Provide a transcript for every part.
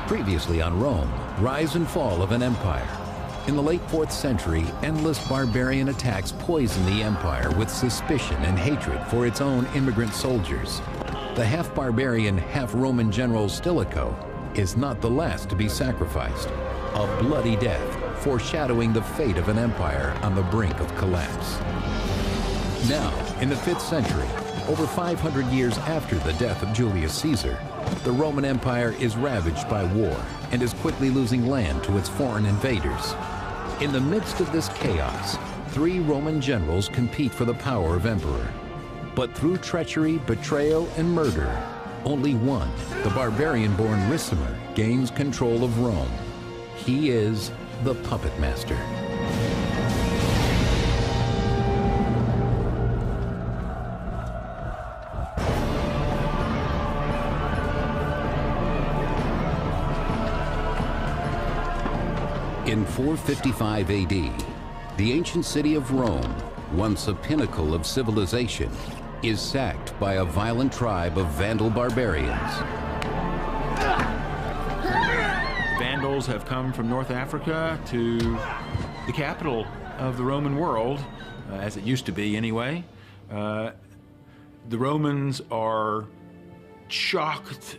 Previously on Rome, rise and fall of an empire. In the late 4th century, endless barbarian attacks poisoned the empire with suspicion and hatred for its own immigrant soldiers. The half-barbarian, half-Roman general Stilicho is not the last to be sacrificed. A bloody death, foreshadowing the fate of an empire on the brink of collapse. Now, in the 5th century, over 500 years after the death of Julius Caesar, the Roman Empire is ravaged by war and is quickly losing land to its foreign invaders. In the midst of this chaos, 3 Roman generals compete for the power of emperor. But through treachery, betrayal, and murder, only one, the barbarian-born Ricimer, gains control of Rome. He is the puppet master. In 455 AD, the ancient city of Rome, once a pinnacle of civilization, is sacked by a violent tribe of Vandal barbarians. Vandals have come from North Africa to the capital of the Roman world, as it used to be anyway. The Romans are shocked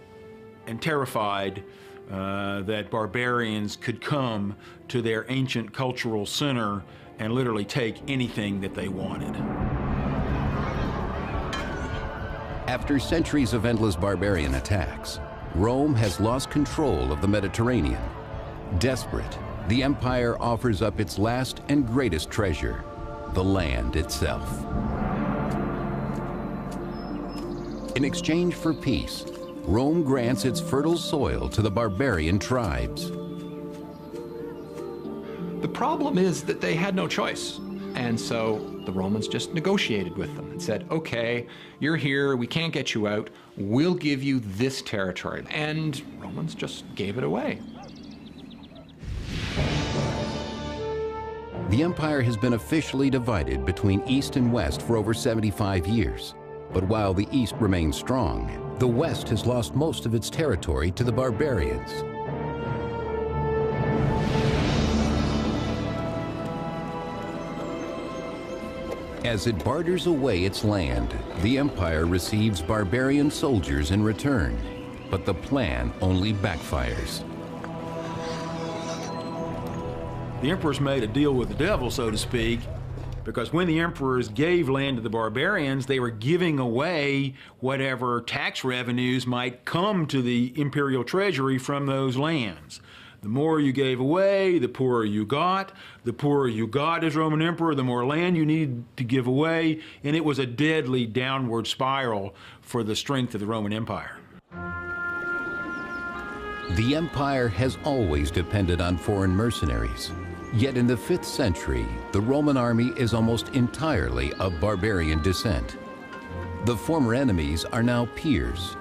and terrified that barbarians could come to their ancient cultural center and literally take anything that they wanted. After centuries of endless barbarian attacks, Rome has lost control of the Mediterranean. Desperate, the empire offers up its last and greatest treasure, the land itself. In exchange for peace, Rome grants its fertile soil to the barbarian tribes. The problem is that they had no choice. And so the Romans just negotiated with them and said, okay, you're here, we can't get you out, we'll give you this territory. And Romans just gave it away. The empire has been officially divided between East and West for over 75 years. But while the East remains strong, the West has lost most of its territory to the barbarians. As it barters away its land, the empire receives barbarian soldiers in return. But the plan only backfires. The emperors made a deal with the devil, so to speak, because when the emperors gave land to the barbarians, they were giving away whatever tax revenues might come to the imperial treasury from those lands. The more you gave away, the poorer you got. The poorer you got as Roman emperor, the more land you needed to give away, and it was a deadly downward spiral for the strength of the Roman Empire. The empire has always depended on foreign mercenaries. Yet in the 5th century, the Roman army is almost entirely of barbarian descent. The former enemies are now peers.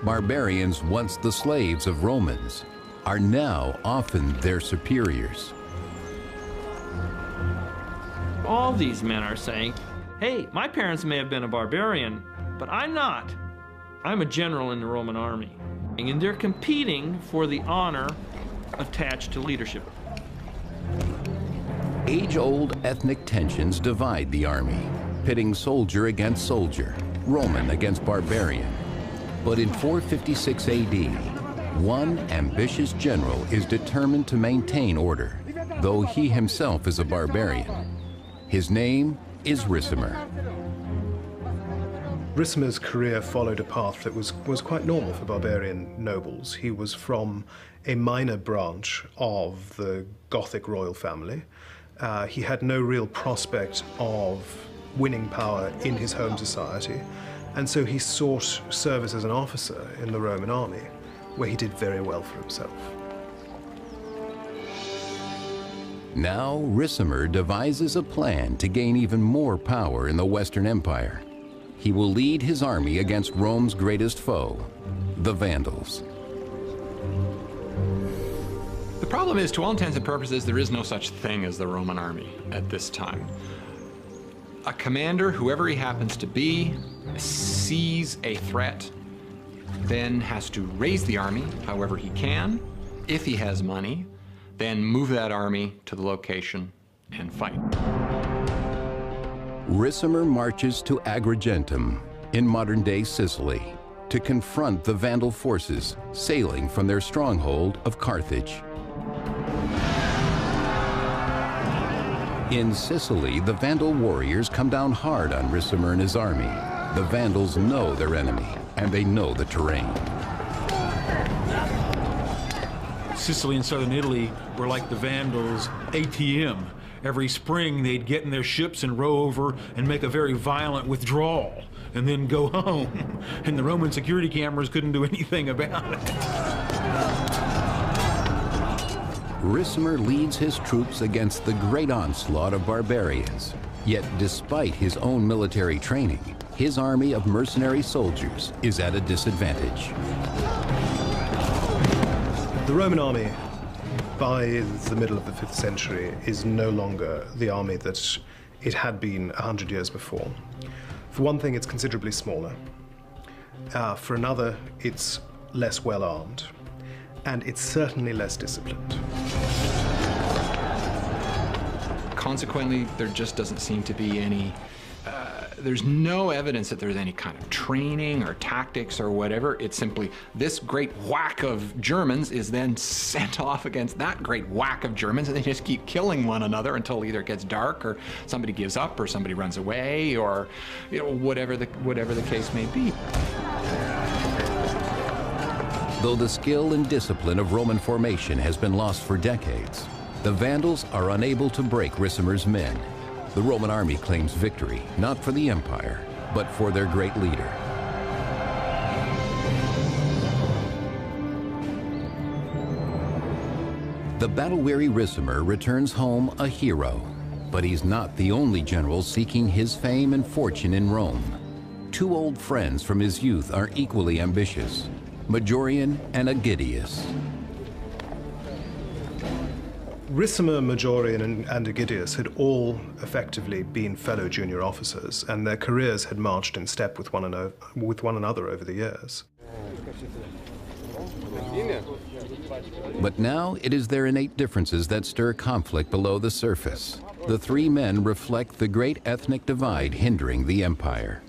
Barbarians, once the slaves of Romans, are now often their superiors. All these men are saying, hey, my parents may have been a barbarian, but I'm not. I'm a general in the Roman army. And they're competing for the honor attached to leadership. Age-old ethnic tensions divide the army, pitting soldier against soldier, Roman against barbarian. But in 456 AD, one ambitious general is determined to maintain order, though he himself is a barbarian. His name is Ricimer. Ricimer's career followed a path that was quite normal for barbarian nobles. He was from a minor branch of the Gothic royal family. He had no real prospect of winning power in his home society, and so he sought service as an officer in the Roman army, where he did very well for himself. Now Ricimer devises a plan to gain even more power in the Western Empire. He will lead his army against Rome's greatest foe, the Vandals. The problem is, to all intents and purposes, there is no such thing as the Roman army at this time. A commander, whoever he happens to be, sees a threat, then has to raise the army however he can, If he has money, then move that army to the location and fight. Ricimer marches to Agrigentum in modern-day Sicily to confront the Vandal forces sailing from their stronghold of Carthage. In Sicily, the Vandal warriors come down hard on Ricimer and his army. The Vandals know their enemy, and they know the terrain. Sicily and southern Italy were like the Vandals' ATM. Every spring they'd get in their ships and row over and make a very violent withdrawal, and then go home. And the Roman security cameras couldn't do anything about it. Ricimer leads his troops against the great onslaught of barbarians. Yet despite his own military training, his army of mercenary soldiers is at a disadvantage. The Roman army, by the middle of the 5th century, is no longer the army that it had been 100 years before. For one thing, it's considerably smaller. For another, it's less well armed. And it's certainly less disciplined. Consequently, there just doesn't seem to be any, there's no evidence that there's any kind of training or tactics or whatever. It's simply this great whack of Germans is then sent off against that great whack of Germans, and they just keep killing one another until either it gets dark or somebody gives up or somebody runs away, or whatever the case may be. Though the skill and discipline of Roman formation has been lost for decades, the Vandals are unable to break Ricimer's men. The Roman army claims victory, not for the empire, but for their great leader. The battle-weary Ricimer returns home a hero, but he's not the only general seeking his fame and fortune in Rome. Two old friends from his youth are equally ambitious: Majorian and Aegidius. Ricimer, Majorian, and Aegidius had all effectively been fellow junior officers, and their careers had marched in step with one another over the years. But now it is their innate differences that stir conflict below the surface. The three men reflect the great ethnic divide hindering the empire.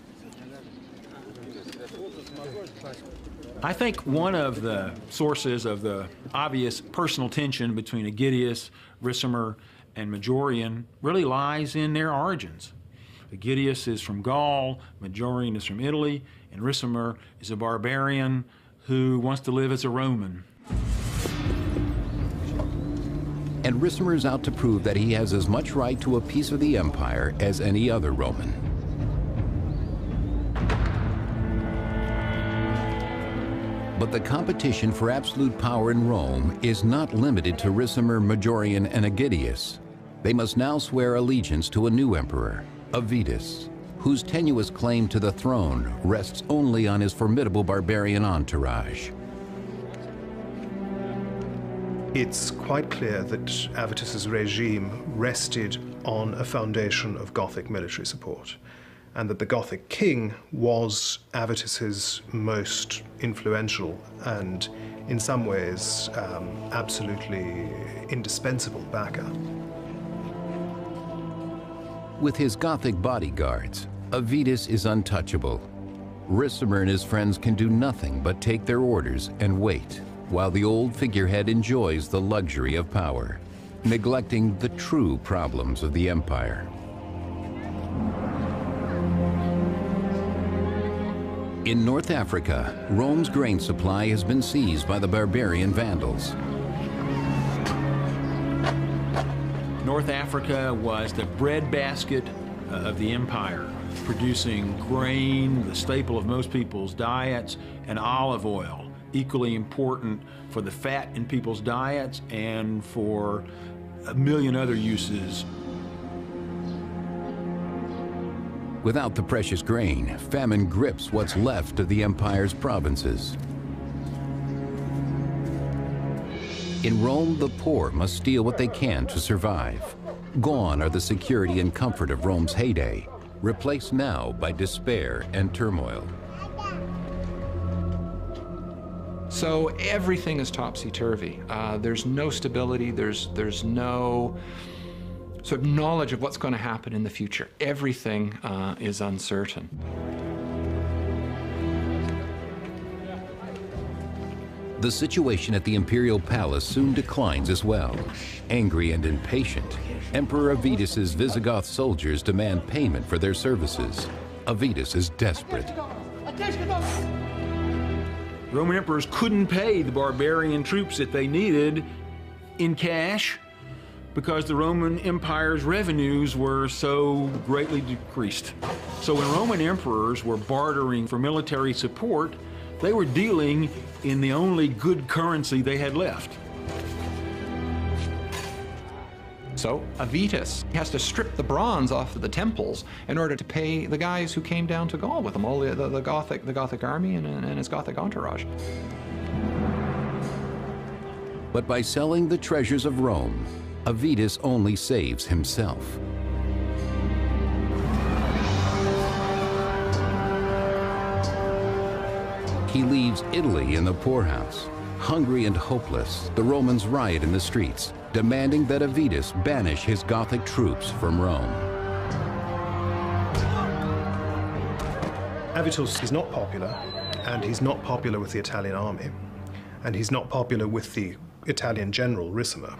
I think one of the sources of the obvious personal tension between Aegidius, Ricimer, and Majorian really lies in their origins. Aegidius is from Gaul, Majorian is from Italy, and Ricimer is a barbarian who wants to live as a Roman. And Ricimer is out to prove that he has as much right to a piece of the empire as any other Roman. But the competition for absolute power in Rome is not limited to Ricimer, Majorian, and Aegidius. They must now swear allegiance to a new emperor, Avitus, whose tenuous claim to the throne rests only on his formidable barbarian entourage. It's quite clear that Avitus's regime rested on a foundation of Gothic military support, and that the Gothic king was Avitus's most influential and, in some ways, absolutely indispensable backer. With his Gothic bodyguards, Avitus is untouchable. Ricimer and his friends can do nothing but take their orders and wait, while the old figurehead enjoys the luxury of power, neglecting the true problems of the empire. In North Africa, Rome's grain supply has been seized by the barbarian Vandals. North Africa was the breadbasket of the empire, producing grain, the staple of most people's diets, and olive oil, equally important for the fat in people's diets and for a million other uses. Without the precious grain, famine grips what's left of the empire's provinces. In Rome, the poor must steal what they can to survive. Gone are the security and comfort of Rome's heyday, replaced now by despair and turmoil. So everything is topsy-turvy. There's no stability, there's no sort of knowledge of what's going to happen in the future. Everything is uncertain. The situation at the imperial palace soon declines as well. Angry and impatient, Emperor Avitus's Visigoth soldiers demand payment for their services. Avitus is desperate. Roman emperors couldn't pay the barbarian troops that they needed in cash because the Roman Empire's revenues were so greatly decreased. So when Roman emperors were bartering for military support, they were dealing in the only good currency they had left. So Avitus has to strip the bronze off of the temples in order to pay the guys who came down to Gaul with him, all the Gothic army and his Gothic entourage. But by selling the treasures of Rome, Avitus only saves himself. He leaves Italy in the poorhouse. Hungry and hopeless, the Romans riot in the streets, demanding that Avitus banish his Gothic troops from Rome. Avitus is not popular, and he's not popular with the Italian army, and he's not popular with the Italian general, Ricimer.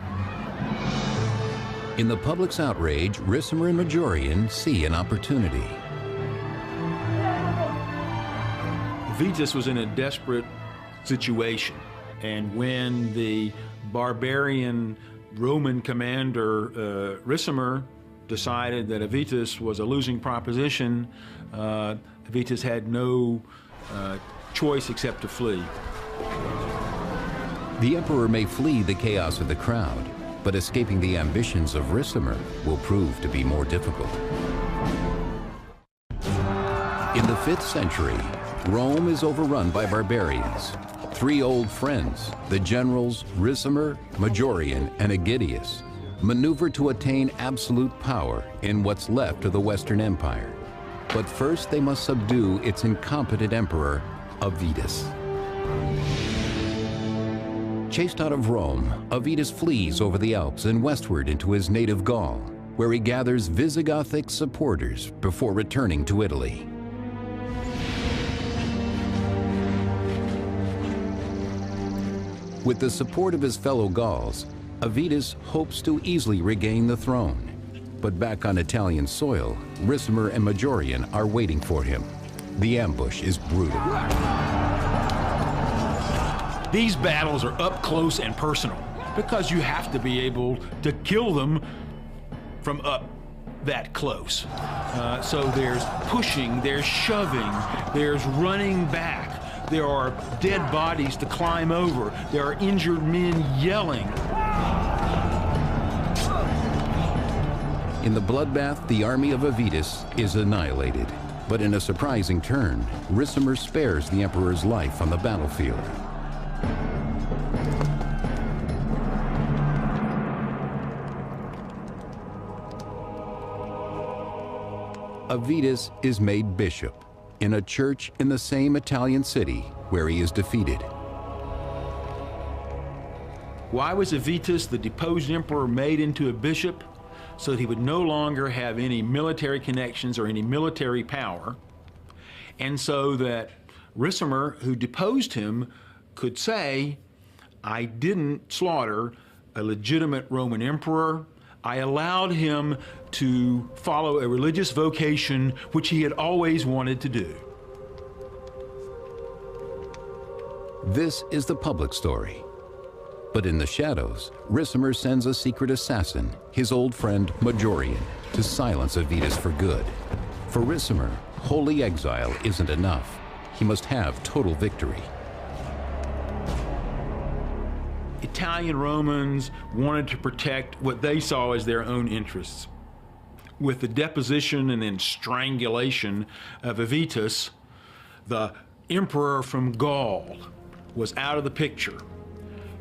In the public's outrage, Ricimer and Majorian see an opportunity. Avitus was in a desperate situation, and when the barbarian Roman commander Ricimer decided that Avitus was a losing proposition, Avitus had no choice except to flee. The emperor may flee the chaos of the crowd, but escaping the ambitions of Ricimer will prove to be more difficult. In the 5th century, Rome is overrun by barbarians. 3 old friends, the generals Ricimer, Majorian, and Aegidius, maneuver to attain absolute power in what's left of the Western Empire. But first they must subdue its incompetent emperor, Avitus. Chased out of Rome, Avitus flees over the Alps and westward into his native Gaul, where he gathers Visigothic supporters before returning to Italy. With the support of his fellow Gauls, Avitus hopes to easily regain the throne. But back on Italian soil, Ricimer and Majorian are waiting for him. The ambush is brutal. These battles are up close and personal because you have to be able to kill them from up that close. So there's pushing, there's shoving, there's running back. There are dead bodies to climb over. There are injured men yelling. In the bloodbath, the army of Avitus is annihilated. But in a surprising turn, Ricimer spares the emperor's life on the battlefield. Avitus is made bishop in a church in the same Italian city where he is defeated. Why was Avitus, the deposed emperor, made into a bishop? So that he would no longer have any military connections or any military power, and so that Ricimer, who deposed him, could say, I didn't slaughter a legitimate Roman emperor. I allowed him to follow a religious vocation which he had always wanted to do. This is the public story. But in the shadows, Ricimer sends a secret assassin, his old friend Majorian, to silence Avitus for good. For Ricimer, holy exile isn't enough. He must have total victory. Italian Romans wanted to protect what they saw as their own interests. With the deposition and then strangulation of Avitus, the emperor from Gaul was out of the picture.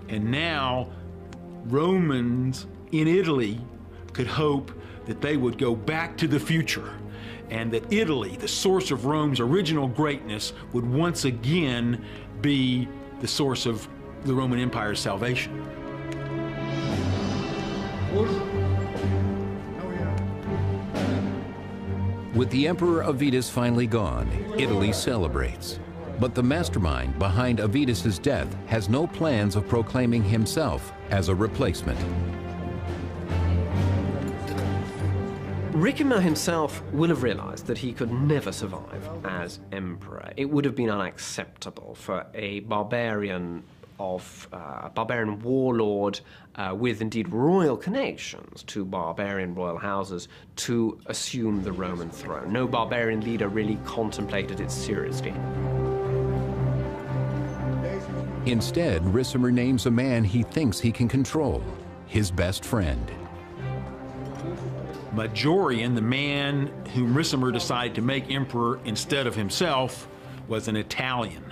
And now Romans in Italy could hope that they would go back to the future and that Italy, the source of Rome's original greatness, would once again be the source of the Roman Empire's salvation. With the Emperor Avitus finally gone, Italy celebrates. But the mastermind behind Avitus's death has no plans of proclaiming himself as a replacement. Ricimer himself will have realized that he could never survive as emperor. It would have been unacceptable for a barbarian warlord with indeed royal connections to barbarian royal houses to assume the Roman throne. No barbarian leader really contemplated it seriously. Instead, Ricimer names a man he thinks he can control, his best friend. Majorian, the man whom Ricimer decided to make emperor instead of himself, was an Italian.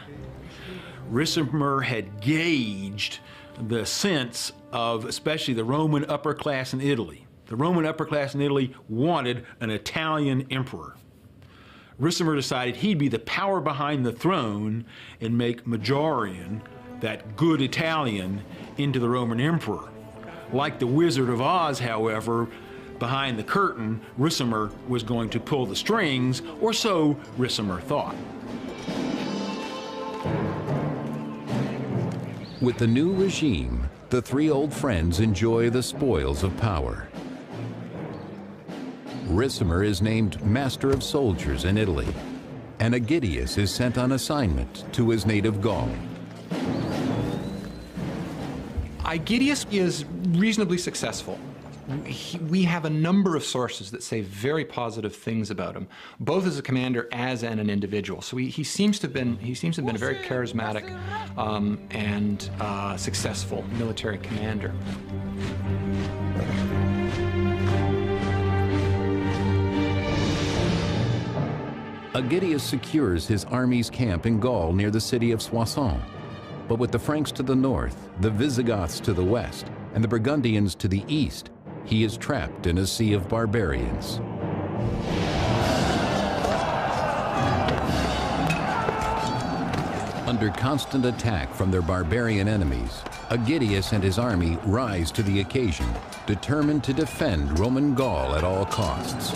Ricimer had gauged the sense of especially the Roman upper class in Italy. The Roman upper class in Italy wanted an Italian emperor. Ricimer decided he'd be the power behind the throne and make Majorian, that good Italian, into the Roman emperor. Like the Wizard of Oz, however, behind the curtain, Ricimer was going to pull the strings, or so Ricimer thought. With the new regime, the three old friends enjoy the spoils of power. Ricimer is named Master of Soldiers in Italy, and Aegidius is sent on assignment to his native Gaul. Aegidius is reasonably successful. We have a number of sources that say very positive things about him, both as a commander as an individual. So he seems to have been a very charismatic and successful military commander. Aegidius secures his army's camp in Gaul near the city of Soissons. But with the Franks to the north, the Visigoths to the west, and the Burgundians to the east, he is trapped in a sea of barbarians. Under constant attack from their barbarian enemies, Aegidius and his army rise to the occasion, determined to defend Roman Gaul at all costs.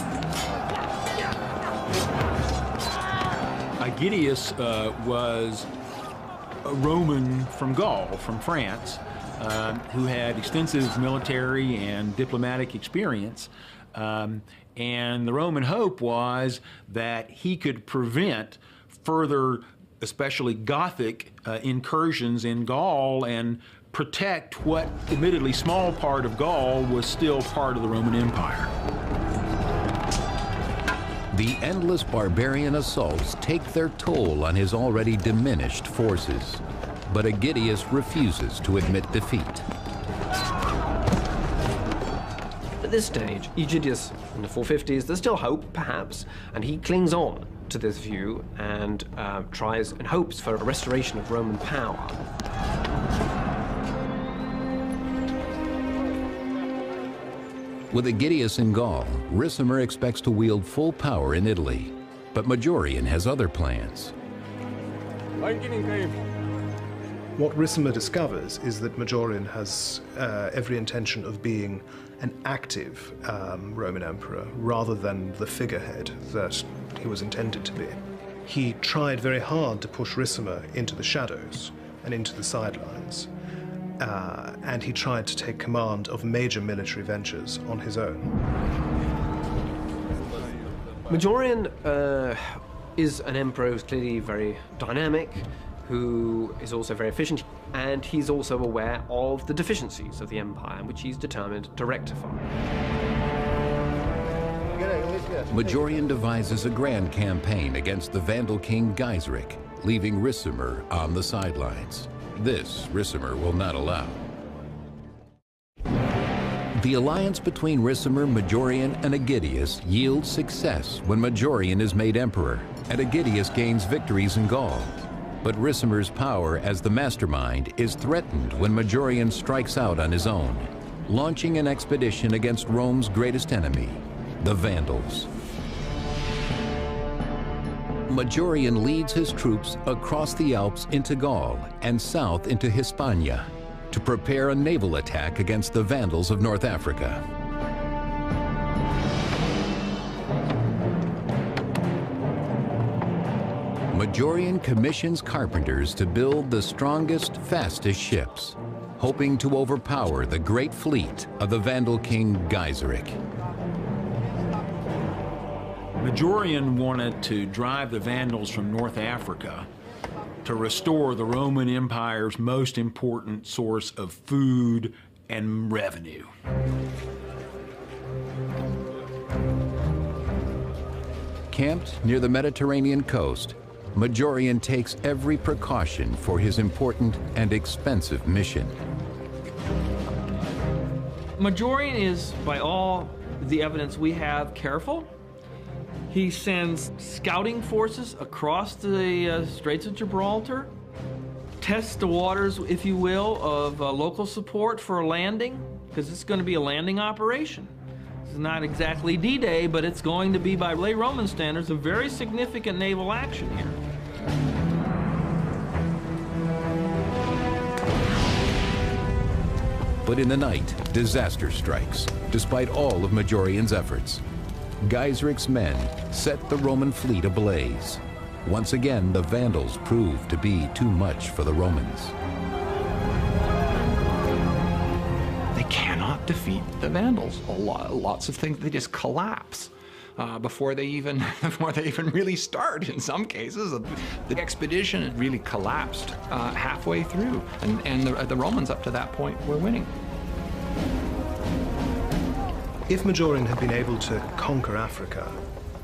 Aegidius was a Roman from Gaul, from France, who had extensive military and diplomatic experience. And the Roman hope was that he could prevent further, especially Gothic incursions in Gaul and protect what admittedly small part of Gaul was still part of the Roman Empire. The endless barbarian assaults take their toll on his already diminished forces. But Aegidius refuses to admit defeat. At this stage, Aegidius, in the 450s, there's still hope, perhaps, and he clings on to this view and tries and hopes for a restoration of Roman power. With Aegidius in Gaul, Ricimer expects to wield full power in Italy. But Majorian has other plans. What Ricimer discovers is that Majorian has every intention of being an active Roman emperor rather than the figurehead that he was intended to be. He tried very hard to push Ricimer into the shadows and into the sidelines, and he tried to take command of major military ventures on his own. Majorian is an emperor who's clearly very dynamic, who is also very efficient, and he's also aware of the deficiencies of the empire, which he's determined to rectify. Majorian devises a grand campaign against the Vandal king Gaiseric, leaving Ricimer on the sidelines. This Ricimer will not allow. The alliance between Ricimer, Majorian, and Aegidius yields success when Majorian is made emperor, and Aegidius gains victories in Gaul. But Ricimer's power as the mastermind is threatened when Majorian strikes out on his own, launching an expedition against Rome's greatest enemy, the Vandals. Majorian leads his troops across the Alps into Gaul and south into Hispania to prepare a naval attack against the Vandals of North Africa. Majorian commissions carpenters to build the strongest, fastest ships, hoping to overpower the great fleet of the Vandal king Gaiseric. Majorian wanted to drive the Vandals from North Africa to restore the Roman Empire's most important source of food and revenue. Camped near the Mediterranean coast, Majorian takes every precaution for his important and expensive mission. Majorian is, by all the evidence we have, careful. He sends scouting forces across the Straits of Gibraltar, tests the waters, if you will, of local support for a landing, because it's going to be a landing operation. It's not exactly D-Day, but it's going to be, by late Roman standards, a very significant naval action here. But in the night, disaster strikes, despite all of Majorian's efforts. Gaiseric's men set the Roman fleet ablaze. Once again, the Vandals proved to be too much for the Romans. They cannot defeat the Vandals. Lots of things, they just collapse before they even really start. In some cases, the expedition had really collapsed halfway through, and the Romans up to that point were winning. If Majorian had been able to conquer Africa,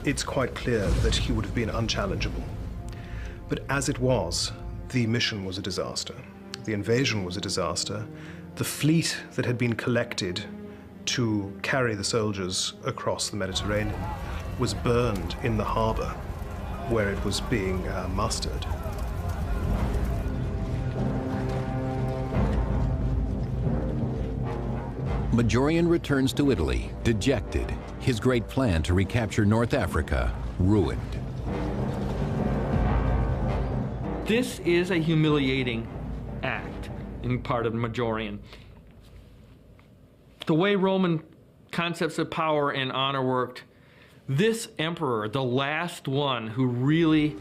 it's quite clear that he would have been unchallengeable. But as it was, the mission was a disaster. The invasion was a disaster. The fleet that had been collected to carry the soldiers across the Mediterranean was burned in the harbor where it was being mustered. Majorian returns to Italy, dejected, his great plan to recapture North Africa ruined. This is a humiliating act in part of Majorian. The way Roman concepts of power and honor worked, this emperor, the last one who really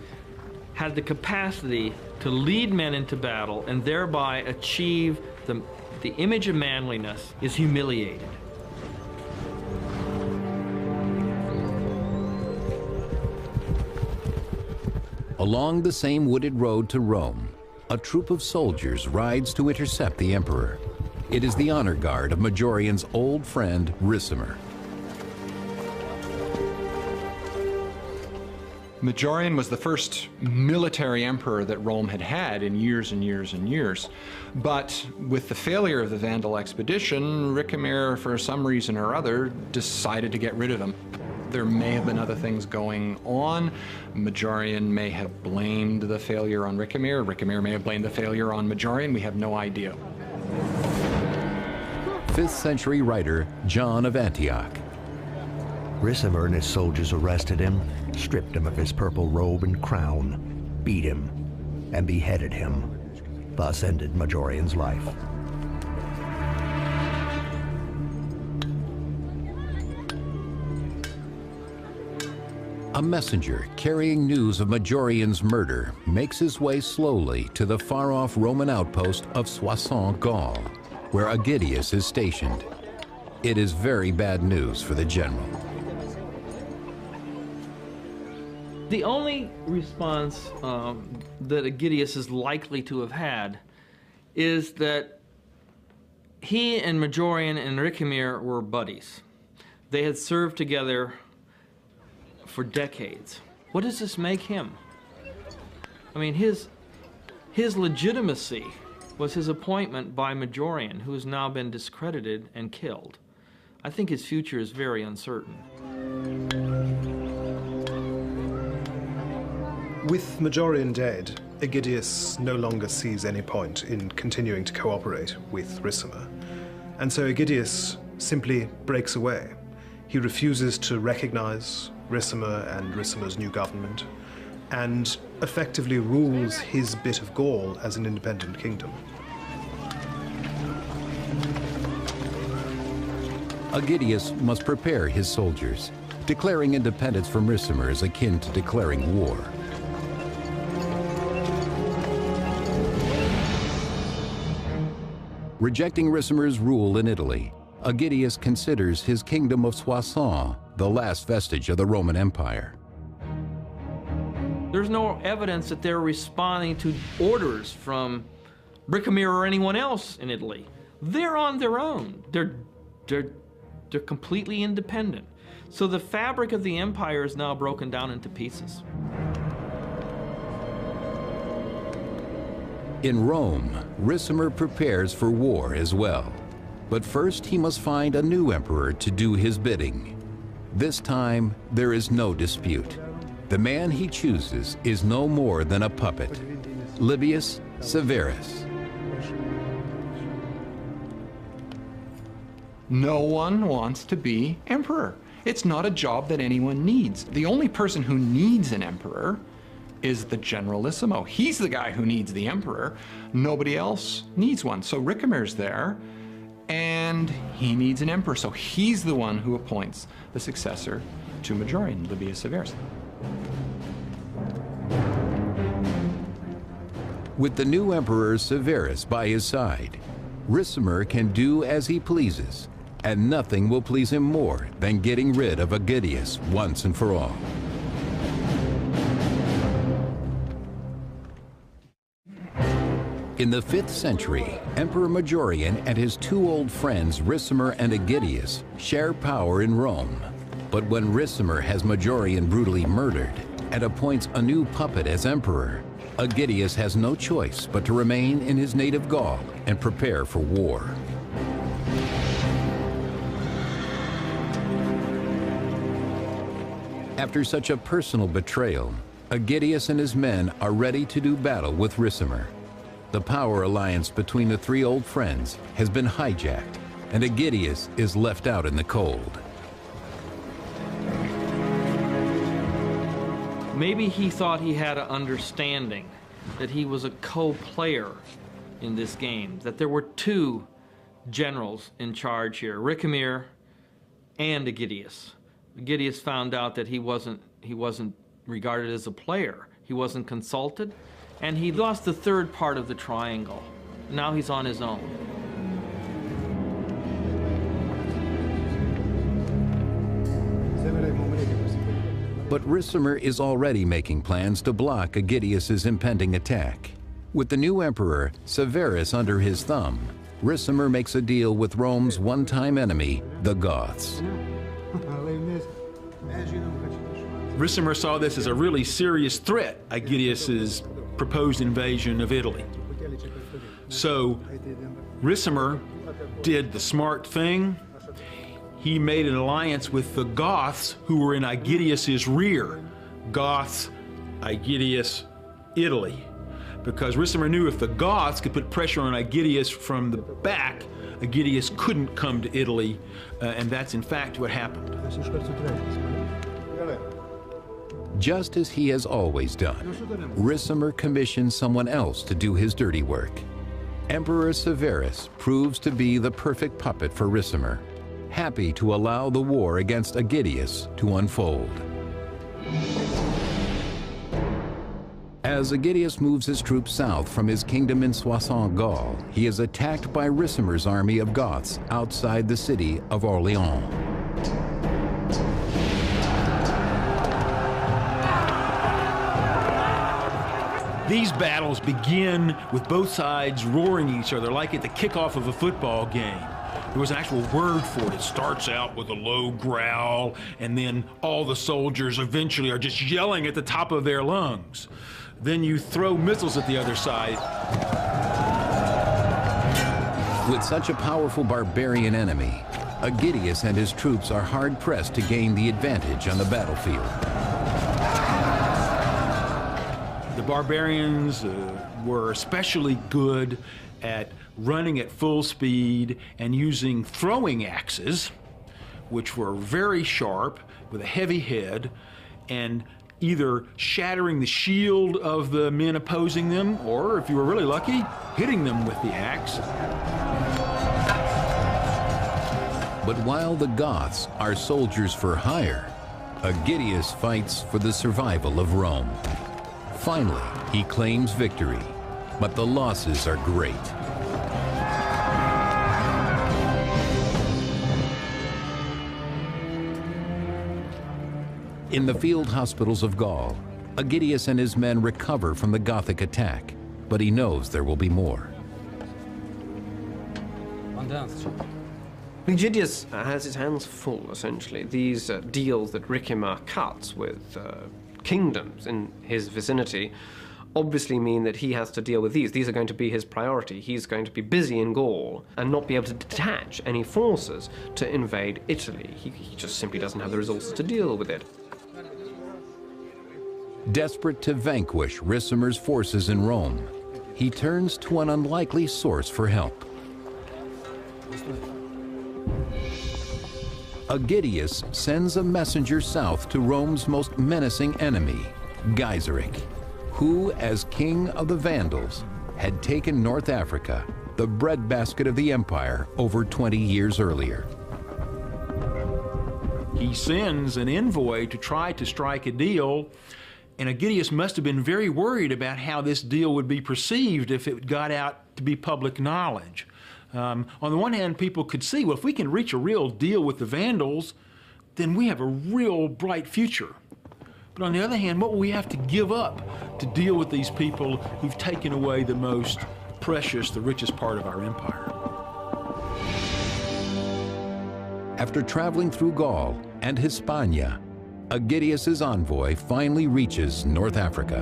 had the capacity to lead men into battle and thereby achieve the image of manliness, is humiliated. Along the same wooded road to Rome, a troop of soldiers rides to intercept the emperor. It is the honor guard of Majorian's old friend, Ricimer. Majorian was the first military emperor that Rome had had in years and years and years. But with the failure of the Vandal expedition, Ricimer, for some reason or other, decided to get rid of him. There may have been other things going on. Majorian may have blamed the failure on Ricimer. Ricimer may have blamed the failure on Majorian. We have no idea. 5th century writer John of Antioch. Ricimer and his soldiers arrested him, stripped him of his purple robe and crown, beat him, and beheaded him. Thus ended Majorian's life. A messenger carrying news of Majorian's murder makes his way slowly to the far-off Roman outpost of Soissons, Gaul, where Aegidius is stationed. It is very bad news for the general. The only response that Aegidius is likely to have had is that he and Majorian and Ricimer were buddies. They had served together for decades. What does this make him? I mean, his legitimacy was his appointment by Majorian, who has now been discredited and killed. I think his future is very uncertain. With Majorian dead, Aegidius no longer sees any point in continuing to cooperate with Ricimer. And so Aegidius simply breaks away. He refuses to recognize Ricimer and Ricimer's new government. and effectively rules his bit of Gaul as an independent kingdom. Aegidius must prepare his soldiers. Declaring independence from Ricimer is akin to declaring war. Rejecting Ricimer's rule in Italy, Aegidius considers his kingdom of Soissons the last vestige of the Roman Empire. There's no evidence that they're responding to orders from Ricimer or anyone else in Italy. They're on their own. They're completely independent. So the fabric of the empire is now broken down into pieces. In Rome, Ricimer prepares for war as well. But first he must find a new emperor to do his bidding. This time, there is no dispute. The man he chooses is no more than a puppet, Livius Severus. No one wants to be emperor. It's not a job that anyone needs. The only person who needs an emperor is the generalissimo. He's the guy who needs the emperor. Nobody else needs one. So Ricimer's there, and he needs an emperor. So he's the one who appoints the successor to Majorian, Livius Severus. With the new emperor Severus by his side, Ricimer can do as he pleases, and nothing will please him more than getting rid of Aegidius once and for all. In the 5th century, Emperor Majorian and his two old friends Ricimer and Aegidius share power in Rome. But when Ricimer has Majorian brutally murdered and appoints a new puppet as emperor, Aegidius has no choice but to remain in his native Gaul and prepare for war. After such a personal betrayal, Aegidius and his men are ready to do battle with Ricimer. The power alliance between the three old friends has been hijacked, and Aegidius is left out in the cold. Maybe he thought he had an understanding that he was a co-player in this game, that there were two generals in charge here, Ricimer and Aegidius. Aegidius found out that he wasn't regarded as a player. He wasn't consulted, and he lost the third part of the triangle. Now he's on his own. But Ricimer is already making plans to block Aegidius's impending attack. With the new emperor, Severus, under his thumb, Ricimer makes a deal with Rome's one-time enemy, the Goths. Ricimer saw this as a really serious threat, Aegidius's proposed invasion of Italy. So Ricimer did the smart thing. He made an alliance with the Goths, who were in Aegidius's rear. Goths, Aegidius, Italy. Because Ricimer knew if the Goths could put pressure on Aegidius from the back, Aegidius couldn't come to Italy, and that's in fact what happened. Just as he has always done, Ricimer commissions someone else to do his dirty work. Emperor Severus proves to be the perfect puppet for Ricimer, happy to allow the war against Aegidius to unfold. As Aegidius moves his troops south from his kingdom in Soissons, Gaul, he is attacked by Ricimer's army of Goths outside the city of Orléans. These battles begin with both sides roaring each other like at the kickoff of a football game. There was an actual word for it. It starts out with a low growl, and then all the soldiers eventually are just yelling at the top of their lungs. Then you throw missiles at the other side. With such a powerful barbarian enemy, Aegidius and his troops are hard-pressed to gain the advantage on the battlefield. The barbarians were especially good at running at full speed and using throwing axes, which were very sharp with a heavy head, and either shattering the shield of the men opposing them, or if you were really lucky, hitting them with the axe. But while the Goths are soldiers for hire, Aegidius fights for the survival of Rome. Finally, he claims victory, but the losses are great. In the field hospitals of Gaul, Aegidius and his men recover from the Gothic attack, but he knows there will be more. Aegidius has his hands full, essentially. These deals that Ricimer cuts with kingdoms in his vicinity obviously mean that he has to deal with these. These are going to be his priority. He's going to be busy in Gaul and not be able to detach any forces to invade Italy. He just simply doesn't have the resources to deal with it. Desperate to vanquish Ricimer's forces in Rome, he turns to an unlikely source for help. Aegidius sends a messenger south to Rome's most menacing enemy, Gaiseric, who, as king of the Vandals, had taken North Africa, the breadbasket of the empire, over 20 years earlier. He sends an envoy to try to strike a deal, and Aegidius must have been very worried about how this deal would be perceived if it got out to be public knowledge. On the one hand, people could see, well, if we can reach a real deal with the Vandals, then we have a real bright future. But on the other hand, what will we have to give up to deal with these people who've taken away the most precious, the richest part of our empire? After traveling through Gaul and Hispania, Aegidius's envoy finally reaches North Africa.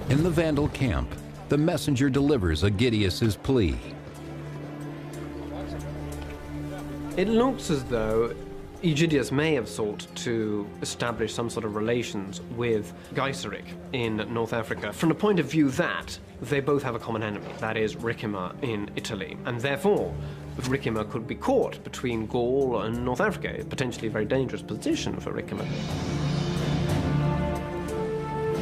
In the Vandal camp, the messenger delivers Aegidius's plea. It looks as though Aegidius may have sought to establish some sort of relations with Gaiseric in North Africa from the point of view that they both have a common enemy, that is Ricimer in Italy, and therefore Ricimer could be caught between Gaul and North Africa, a potentially very dangerous position for Ricimer.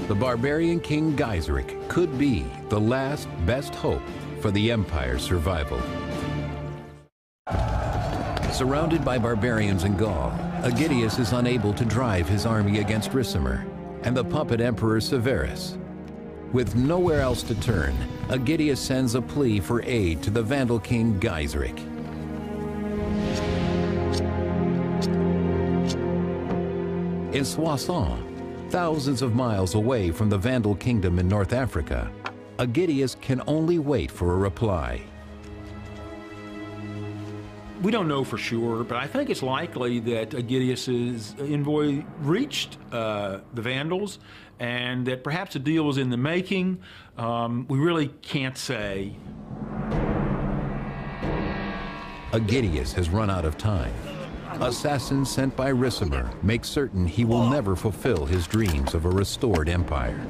The barbarian king Gaiseric could be the last best hope for the empire's survival. Surrounded by barbarians in Gaul, Aegidius is unable to drive his army against Ricimer and the puppet emperor Severus. With nowhere else to turn, Aegidius sends a plea for aid to the Vandal king Gaiseric. In Soissons, thousands of miles away from the Vandal kingdom in North Africa, Aegidius can only wait for a reply. We don't know for sure, but I think it's likely that Aegidius's envoy reached the Vandals and that perhaps a deal was in the making. We really can't say. Aegidius has run out of time. Assassins sent by Ricimer make certain he will never fulfill his dreams of a restored empire.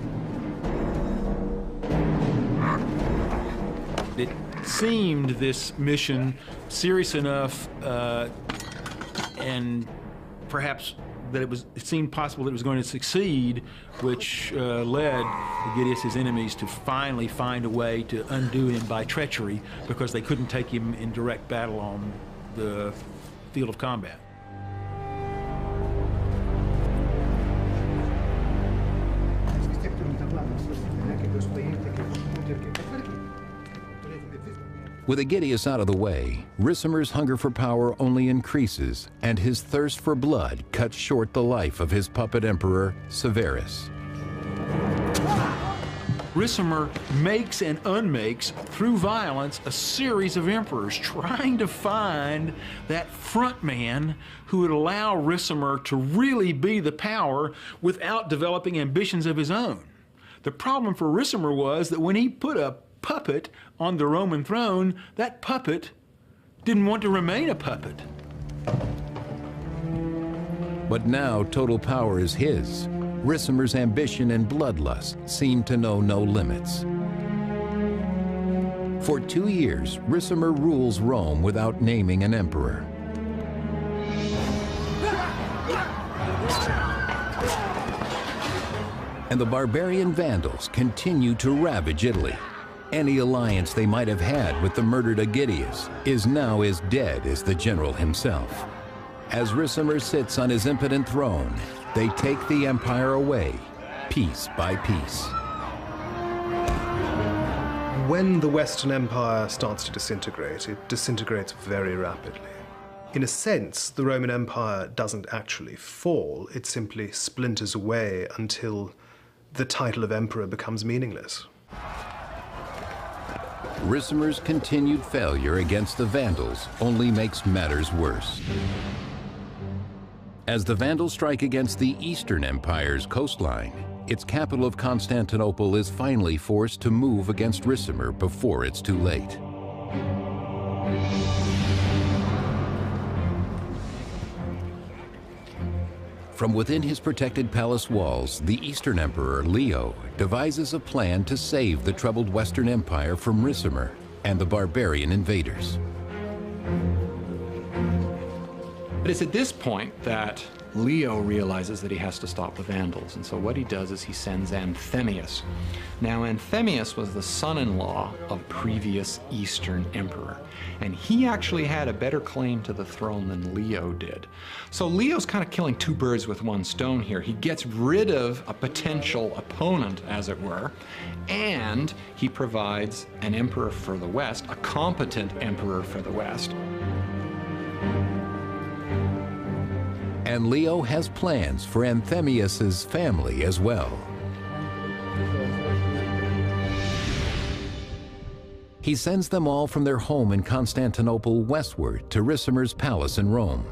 It seemed this mission serious enough and perhaps that it seemed possible that it was going to succeed, which led Aegidius's enemies to finally find a way to undo him by treachery because they couldn't take him in direct battle on the field of combat. With Aegidius out of the way, Ricimer's hunger for power only increases, and his thirst for blood cuts short the life of his puppet emperor, Severus. Ricimer makes and unmakes, through violence, a series of emperors, trying to find that front man who would allow Ricimer to really be the power without developing ambitions of his own. The problem for Ricimer was that when he put a puppet on the Roman throne, that puppet didn't want to remain a puppet. But now total power is his. Ricimer's ambition and bloodlust seem to know no limits. For 2 years, Ricimer rules Rome without naming an emperor. and the barbarian Vandals continue to ravage Italy. Any alliance they might have had with the murdered Aegidius is now as dead as the general himself. As Ricimer sits on his impotent throne, they take the empire away, piece by piece. When the Western Empire starts to disintegrate, it disintegrates very rapidly. In a sense, the Roman Empire doesn't actually fall, it simply splinters away until the title of emperor becomes meaningless. Ricimer's continued failure against the Vandals only makes matters worse. As the Vandals strike against the Eastern Empire's coastline, its capital of Constantinople is finally forced to move against Ricimer before it's too late. From within his protected palace walls, the Eastern Emperor, Leo, devises a plan to save the troubled Western Empire from Ricimer and the barbarian invaders. But it's at this point that Leo realizes that he has to stop the Vandals, and so what he does is he sends Anthemius. Now, Anthemius was the son-in-law of previous Eastern emperor, and he actually had a better claim to the throne than Leo did. So Leo's kind of killing two birds with one stone here. He gets rid of a potential opponent, as it were, and he provides an emperor for the West, a competent emperor for the West. And Leo has plans for Anthemius's family as well. He sends them all from their home in Constantinople westward to Ricimer's palace in Rome.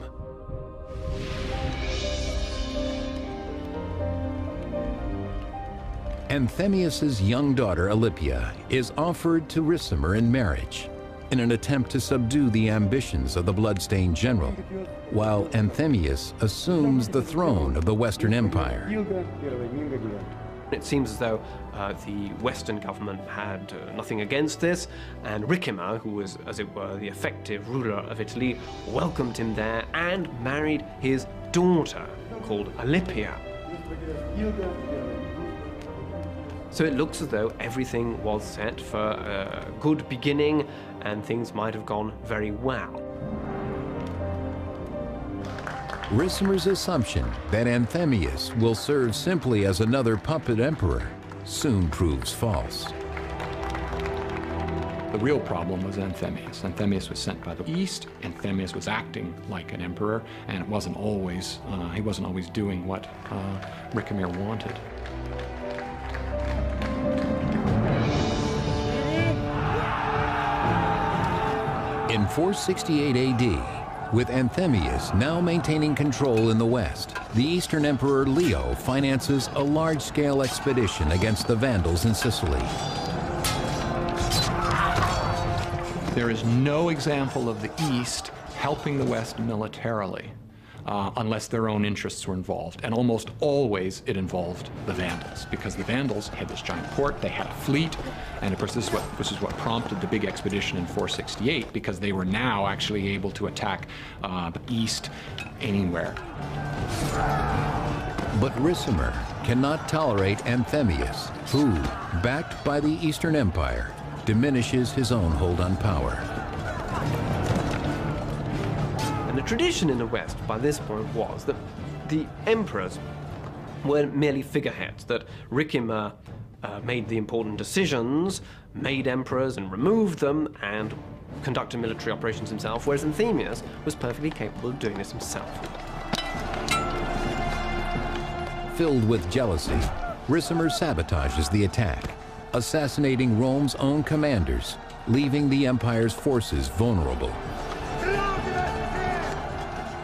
Anthemius's young daughter, Alypia, is offered to Ricimer in marriage in an attempt to subdue the ambitions of the bloodstained general, while Anthemius assumes the throne of the Western Empire. It seems as though the Western government had nothing against this, and Ricimer, who was, as it were, the effective ruler of Italy, welcomed him there and married his daughter, called Alypia. So it looks as though everything was set for a good beginning, and things might have gone very well. Ricimer's assumption that Anthemius will serve simply as another puppet emperor soon proves false. The real problem was Anthemius. Anthemius was sent by the East. Anthemius was acting like an emperor, and it wasn't always, he wasn't always doing what Ricimer wanted. In 468 AD, with Anthemius now maintaining control in the west, the Eastern Emperor Leo finances a large-scale expedition against the Vandals in Sicily. There is no example of the East helping the West militarily unless their own interests were involved. And almost always it involved the Vandals, because the Vandals had this giant port, they had a fleet, and of course this is what prompted the big expedition in 468, because they were now actually able to attack the East anywhere. But Ricimer cannot tolerate Anthemius, who, backed by the Eastern Empire, diminishes his own hold on power. And the tradition in the West by this point was that the emperors were merely figureheads, that Ricimer made the important decisions, made emperors and removed them, and conducted military operations himself, whereas Anthemius was perfectly capable of doing this himself. Filled with jealousy, Ricimer sabotages the attack, assassinating Rome's own commanders, leaving the empire's forces vulnerable.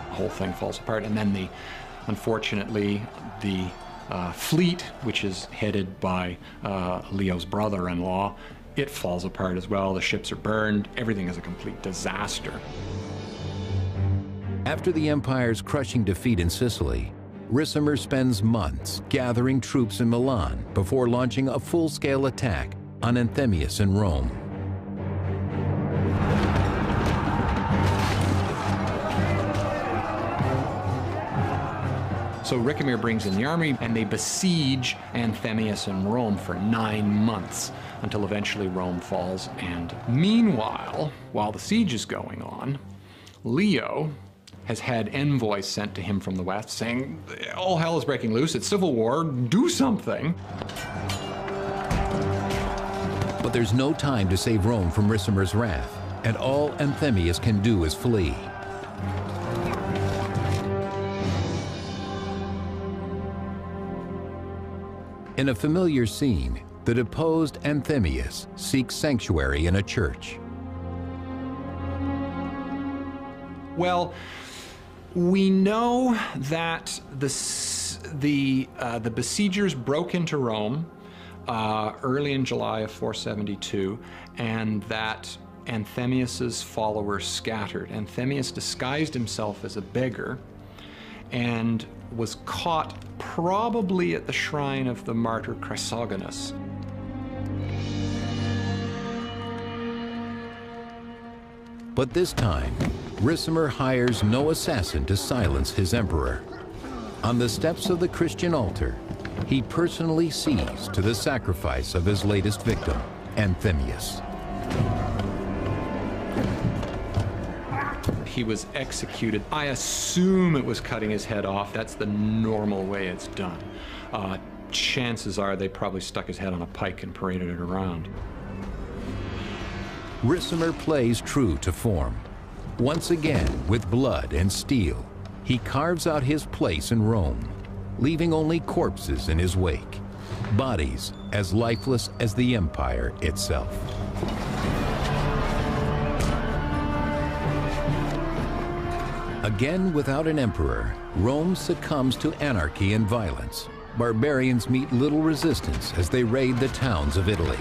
The whole thing falls apart, and then unfortunately, the fleet, which is headed by Leo's brother-in-law, it falls apart as well. The ships are burned. Everything is a complete disaster. After the empire's crushing defeat in Sicily, Ricimer spends months gathering troops in Milan before launching a full-scale attack on Anthemius in Rome. So Ricimer brings in the army, and they besiege Anthemius in Rome for 9 months, until eventually Rome falls. And meanwhile, while the siege is going on, Leo has had envoys sent to him from the west saying, all hell is breaking loose, it's civil war, do something. But there's no time to save Rome from Ricimer's wrath, and all Anthemius can do is flee. In a familiar scene, the deposed Anthemius seeks sanctuary in a church. Well, we know that the besiegers broke into Rome early in July of 472, and that Anthemius's followers scattered. Anthemius disguised himself as a beggar and was caught probably at the shrine of the martyr Chrysogonus. But this time, Ricimer hires no assassin to silence his emperor. On the steps of the Christian altar, he personally sees to the sacrifice of his latest victim, Anthemius. He was executed. I assume it was cutting his head off. That's the normal way it's done. Chances are they probably stuck his head on a pike and paraded it around. Ricimer plays true to form. Once again, with blood and steel, he carves out his place in Rome, leaving only corpses in his wake, bodies as lifeless as the empire itself. Again, without an emperor, Rome succumbs to anarchy and violence. Barbarians meet little resistance as they raid the towns of Italy.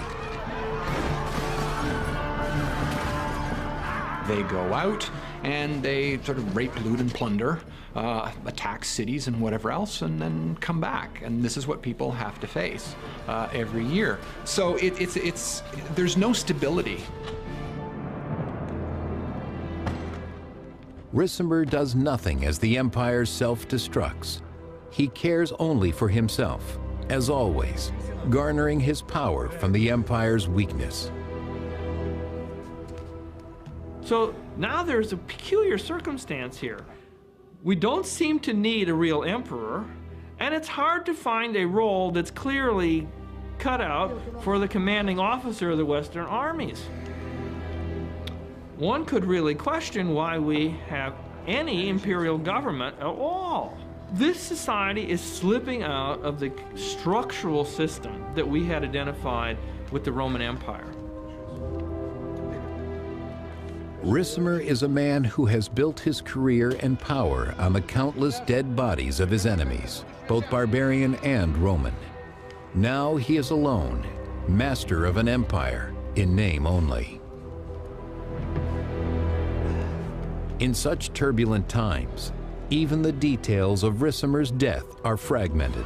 They go out and they sort of rape, loot, and plunder, attack cities and whatever else, and then come back. And this is what people have to face every year. So there's no stability. Ricimer does nothing as the empire self-destructs. He cares only for himself, as always, garnering his power from the empire's weakness. So now there's a peculiar circumstance here. We don't seem to need a real emperor, and it's hard to find a role that's clearly cut out for the commanding officer of the Western armies. One could really question why we have any imperial government at all. This society is slipping out of the structural system that we had identified with the Roman Empire. Ricimer is a man who has built his career and power on the countless dead bodies of his enemies, both barbarian and Roman. Now he is alone, master of an empire in name only. In such turbulent times, even the details of Ricimer's death are fragmented.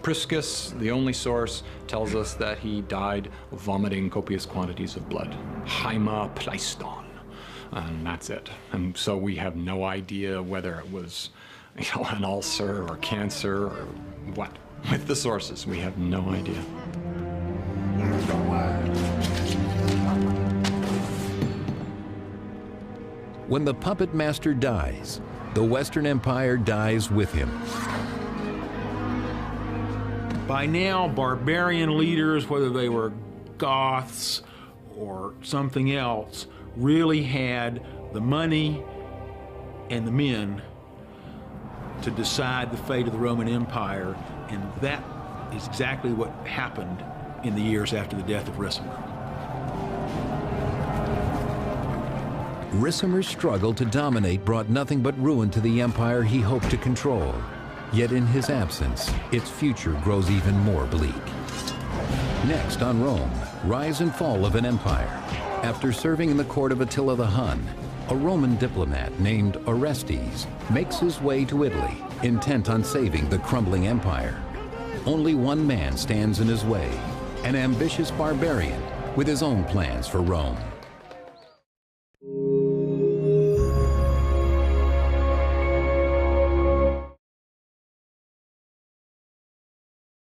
Priscus, the only source, tells us that he died vomiting copious quantities of blood. Haima pleiston. And that's it. And so we have no idea whether it was an ulcer or cancer or what. With the sources, we have no idea. When the puppet master dies, the Western Empire dies with him. By now, barbarian leaders, whether they were Goths or something else, really had the money and the men to decide the fate of the Roman Empire, and that is exactly what happened in the years after the death of Ricimer. Ricimer's struggle to dominate brought nothing but ruin to the empire he hoped to control. Yet in his absence, its future grows even more bleak. Next on Rome, rise and fall of an empire. After serving in the court of Attila the Hun, a Roman diplomat named Orestes makes his way to Italy, intent on saving the crumbling empire. Only one man stands in his way, an ambitious barbarian with his own plans for Rome.